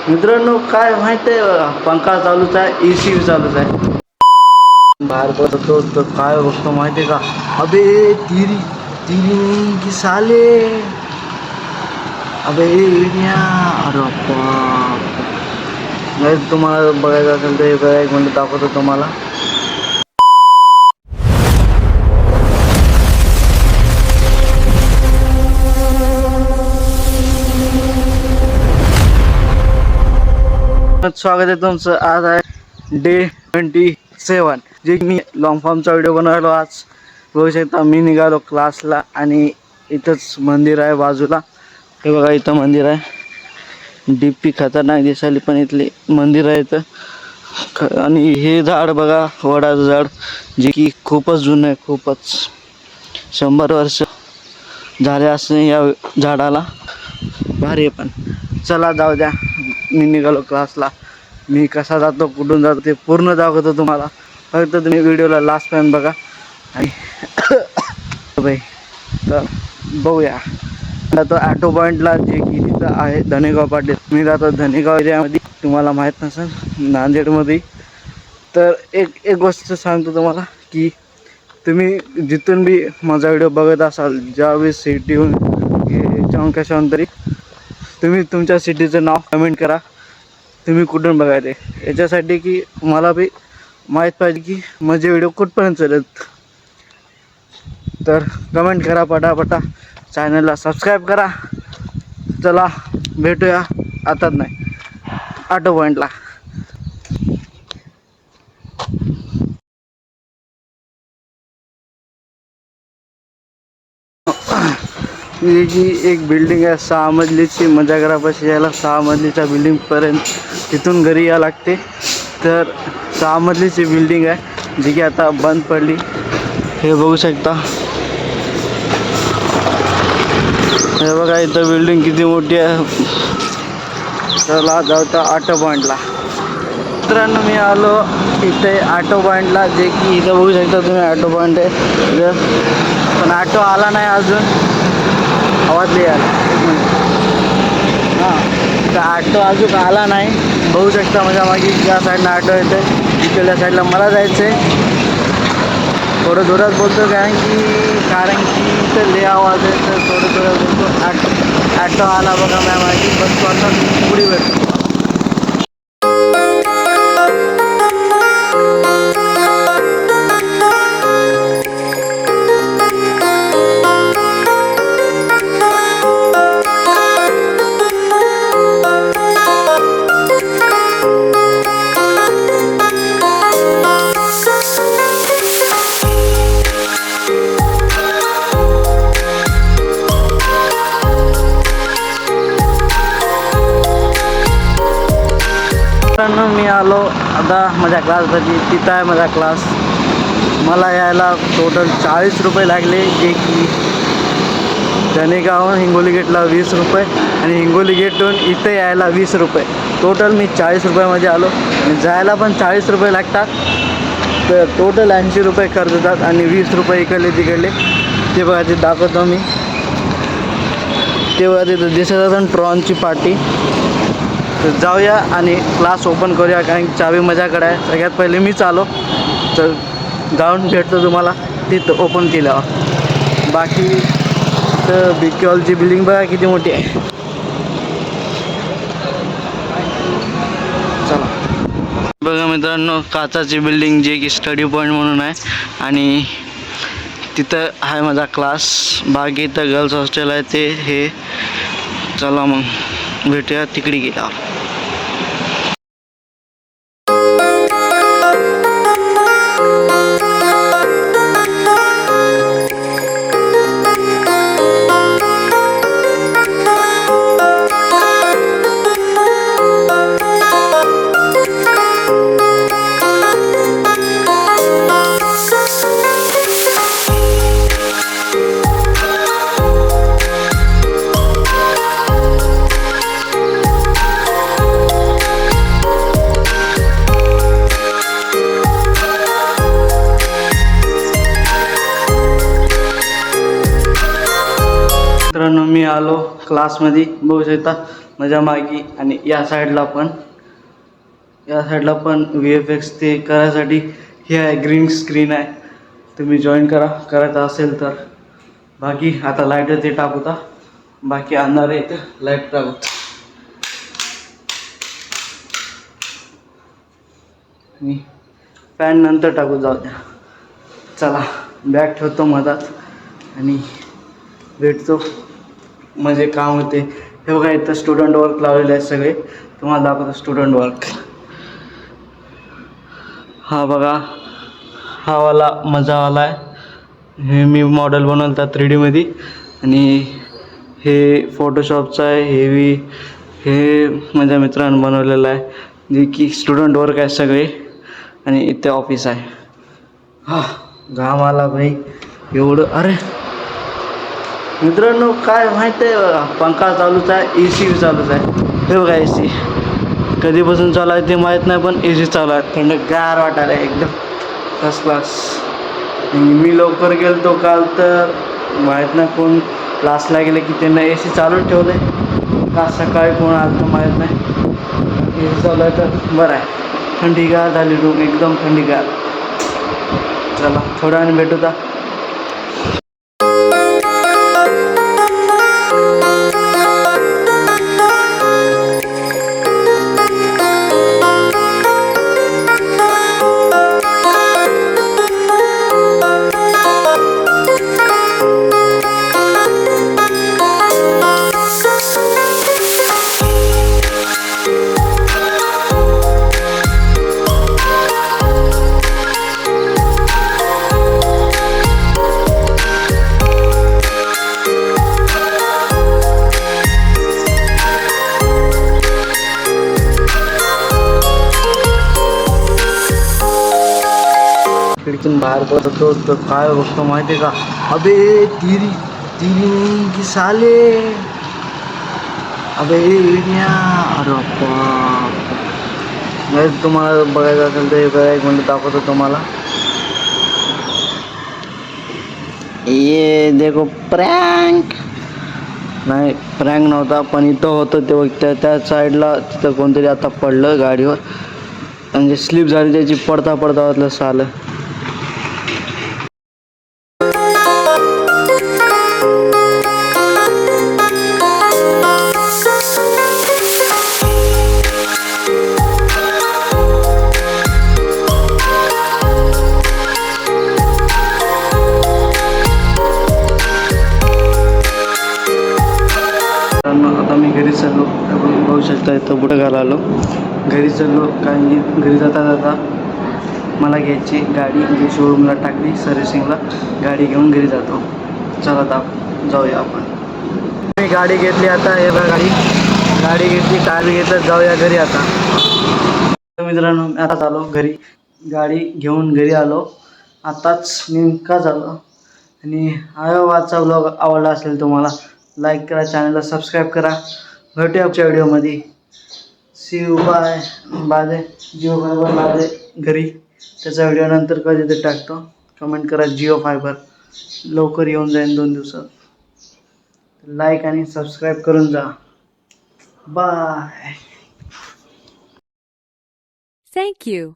मित्रांनो काय माहिती आहे, पंखा चालूच आहे, AC चालूच आहे. बाहेर बसतो तर काय बघतो माहिती आहे का, अबे तिरी तिरी नहीं की साले, अबे इडिया. अरे बाप, नाही तुम्हाला बघायचं असेल तर बघा, एक मिनिट दाखवतो तुम्हाला. स्वागत आहे तुमचं. आज आहे डे 27, जे मी लॉंग फॉर्मचा व्हिडिओ बनवलो. आज बघू शकता मी निघालो क्लासला आणि इथंच मंदिर आहे बाजूला. हे बघा इथं मंदिर आहे. डीपी खतरनाक दिसायली पण इथले मंदिर आहे इथं. आणि हे झाड बघा, वडाचं झाड, जे की खूपच जुनं आहे, खूपच 100 वर्ष झाले असं या झाडाला. भारी आहे. पण चला जाऊ द्या, मी निघालो क्लासला. मी कसा जातो, कुठून जातो ते पूर्ण दाखवतो तुम्हाला. फक्त तुम्ही व्हिडिओला लास्ट पर्यंत बघा. आणि बाई तर बघूया. जातो ॲटो पॉईंटला, जे की तिथं आहे धनेगाव पाटील. मी जातो धनेगाव एरियामध्ये, तुम्हाला माहीत नसेल नांदेडमध्ये. तर एक गोष्ट सांगतो तुम्हाला की तुम्ही जिथून बी माझा व्हिडिओ बघत असाल, ज्यावेळेस सिटीहून याच्याहून कशाहून तरी, तुम्ही तुमच्या सिटीचं नाव कमेंट करा, तुम्ही कुठून बघायचे, याच्यासाठी की मला बी माहीत पाहिजे की माझे व्हिडिओ कुठपर्यंत चालत. तर कमेंट करा पटापटा, चॅनलला सबस्क्राईब करा. चला भेटूया आताच नाही, ऑटो पॉईंटला. ही जी एक बिल्डिंग आहे 6 मजलीची, मजागरापाशी यायला 6 मजलीच्या बिल्डिंगपर्यंत तिथून घरी यावं लागते. तर 6 मजलीची बिल्डिंग आहे, जी की आता बंद पडली. हे बघू शकता, हे बघा इथं बिल्डिंग किती मोठी आहे. चला जाऊया ऑटो पॉईंटला. मित्रांनो मी आलो इथे ऑटो पॉईंटला, जे की इथं बघू शकता तुम्ही ऑटो पॉईंट आहे. पण ऑटो आला नाही अजून, आवाज नाही आला. हां, तर ऑटो अजून आला नाही. बघू शकता माझ्या मागे या साईडला ऑटो येते, तिकडल्या साईडला मला जायचं आहे. थोडं जोरात बोलतो कारण की इथं लय आवाज आहे, तर थोडं जोरात बोलतो. ऑटो आला बघा माझ्या मागे, बसतो आता पुढे भेटतो. मी आलो आता माझ्या क्लासमध्ये. तिथं आहे माझा क्लास. मला यायला टोटल 40 रुपये लागले, जे की धनेगावहून हिंगोली गेटला 20 रुपये आणि हिंगोली गेटहून इथं यायला 20 रुपये. टोटल मी 40 रुपयामध्ये आलो आणि जायला पण 40 रुपये लागतात. तर टोटल 80 रुपये खर्च होतात आणि 20 रुपये इकडले तिकडले. ते बघा ते दाखवतो मी. ते बघा तिथं दिसत असेल ट्रॉनची पार्टी. तर जाऊया आणि क्लास ओपन करूया, कारण चावी माझ्याकडे आहे. सगळ्यात पहिले मीच आलो, तर जाऊन भेटतो तुम्हाला तिथं ओपन केल्यावर. बाकी तर BK हॉलची बिल्डिंग बघा किती मोठी आहे. चला बघा मित्रांनो, काचाची बिल्डिंग, जे की स्टडी पॉईंट म्हणून आहे. आणि तिथं आहे माझा क्लास. बाकी इथं गर्ल्स हॉस्टेल आहे ते हे. चला मग भेटूया तिकडे गेल्यावर. मित्रांनो मी आलो क्लासमध्ये. बघू शकता माझ्या मागे. आणि या साईडला पण VFX ते करायसाठी हे आहे, ग्रीन स्क्रीन आहे. तुम्ही जॉईन करायचं असेल तर. बाकी आता लाईट ते टाकूता, बाकी आणणार आहे इथं लाईट टाकूत. मी फॅन नंतर टाकू, जाऊ द्या. चला बॅग ठेवतो मधात आणि भेटतो, म्हणजे काम होते. हे बघा इथं स्टुडंट वर्क लावलेले आहेत सगळे, तुम्हाला दाखवतो स्टुडंट वर्क. हा बघा, हा वाला मजावाला आहे. हे मी मॉडेल बनवलं त्या 3D मध्ये. आणि हे फोटोशॉपचं आहे. हे माझ्या मित्रानं बनवलेलं आहे, जे की स्टुडंट वर्क आहे सगळे. आणि इथे ऑफिस आहे. हा घाम आला भाई एवढं. अरे मित्रांनो, काय माहीत आहे, पंखा चालूच आहे, AC चालूच आहे. हे बघा AC कधीपासून चालू आहे ते माहीत नाही, पण AC चालू आहे. थंडगार वाटायला एकदम फर्स्ट क्लास. मी लवकर गेलो काल, तर माहीत नाही कोण क्लासला गेले की त्यांना AC चालूच ठेवले का, सकाळी कोण आलं तर माहीत नाही. AC चालू आहे तर बरं आहे. थंडीगार झाली रूम, एकदम थंडीगार. चला थोड्या वेळाने भेटू का. खिडकीतून बाहेर पडत होतो तर काय बघतो माहिती आहे का, अबे तिरी की साले, अबे इडिया. अरे बाप, तुम्हाला बघायचं असेल तर एक मिनिट दाखवतो तुम्हाला. ये देखो प्रँक. नाही प्रँक नव्हता, पण इथं होतं ते त्या साईडला. तिथं कोणतरी आता पडलं गाडीवर, म्हणजे स्लिप झाली त्याची, पडता वाटलं सालं. आता मी घरी चाललो, आपण बघू शकता इथं बुटं घालालो. घरी चाललो, कारण की घरी जाता मला घ्यायची गाडी, जी शोरूमला टाकली सर्व्हिसिंगला. गाडी घेऊन घरी जातो. चला आता जाऊया आपण. मी गाडी घेतली आता, हे बघा गाडी घेतली, टायर घेतलं, जाऊया घरी आता. मित्रांनो मी आता आलो घरी, गाडी घेऊन घरी आलो आताच, नेमका झालो. आणि आजचा व्लॉग आवडला असेल तुम्हाला, लाईक करा, चॅनलला सबस्क्राईब करा. भेटूया आमच्या व्हिडिओमध्ये. See you bye. Bye. Jio fiber माझे घरी, त्याचा व्हिडिओ नंतर कधीतरी टाकतो. कमेंट करा जिओ फायबर, लवकर येऊन जाईल 2 दिवसात. लाईक आणि सबस्क्राईब करून जा. बाय. Thank you.